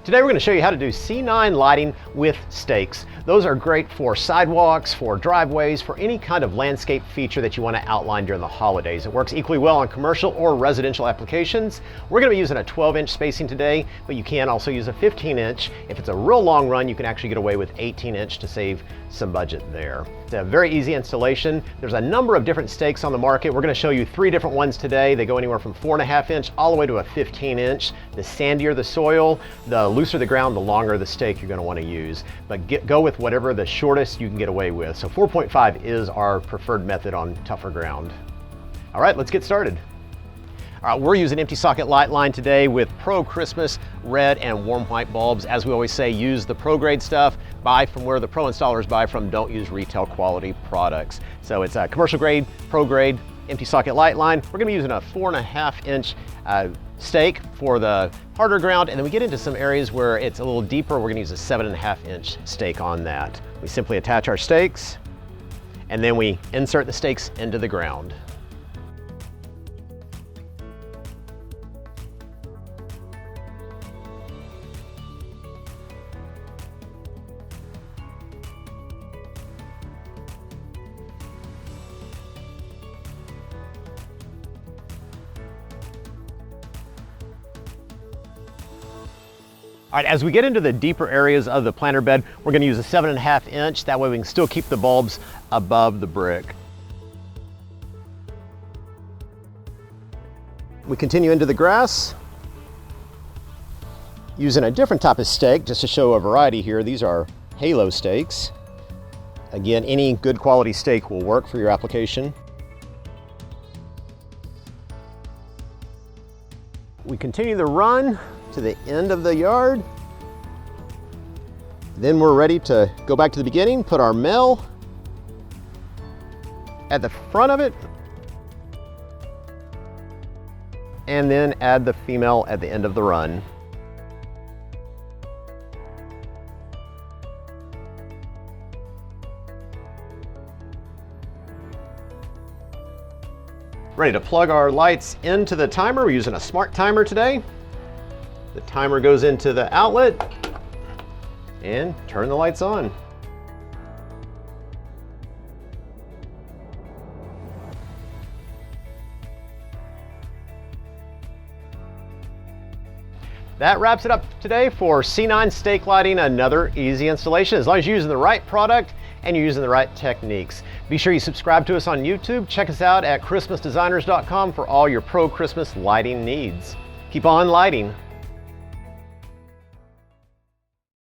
Today we're going to show you how to do C9 lighting with stakes. Those are great for sidewalks, for driveways, for any kind of landscape feature that you want to outline during the holidays. It works equally well on commercial or residential applications. We're going to be using a 12-inch spacing today, but you can also use a 15-inch. If it's a real long run, you can actually get away with 18-inch to save some budget there. It's a very easy installation. There's a number of different stakes on the market. We're going to show you 3 different ones today. They go anywhere from 4.5 inch all the way to a 15-inch. The sandier the soil, the looser the ground, the longer the stake you're going to want to use. But go with whatever the shortest you can get away with. So 4.5 is our preferred method on tougher ground. All right, let's get started. All right, we're using empty socket light line today with Pro Christmas red and warm white bulbs. As we always say, use the pro grade stuff. Buy from where the pro installers buy from. Don't use retail quality products. So it's a commercial grade, pro grade, empty socket light line. We're gonna be using a 4.5 inch stake for the harder ground. And then we get into some areas where it's a little deeper. We're gonna use a 7.5 inch stake on that. We simply attach our stakes and then we insert the stakes into the ground. All right, as we get into the deeper areas of the planter bed, we're going to use a 7.5 inch. That way we can still keep the bulbs above the brick. We continue into the grass using a different type of stake just to show a variety here. These are halo stakes. Again, any good quality stake will work for your application. We continue the run to the end of the yard. Then we're ready to go back to the beginning, put our male at the front of it, and then add the female at the end of the run. Ready to plug our lights into the timer. We're using a smart timer today. The timer goes into the outlet and turn the lights on. That wraps it up today for C9 stake lighting, another easy installation as long as you're using the right product and you're using the right techniques. Be sure you subscribe to us on YouTube. Check us out at christmasdesigners.com for all your pro Christmas lighting needs. Keep on lighting.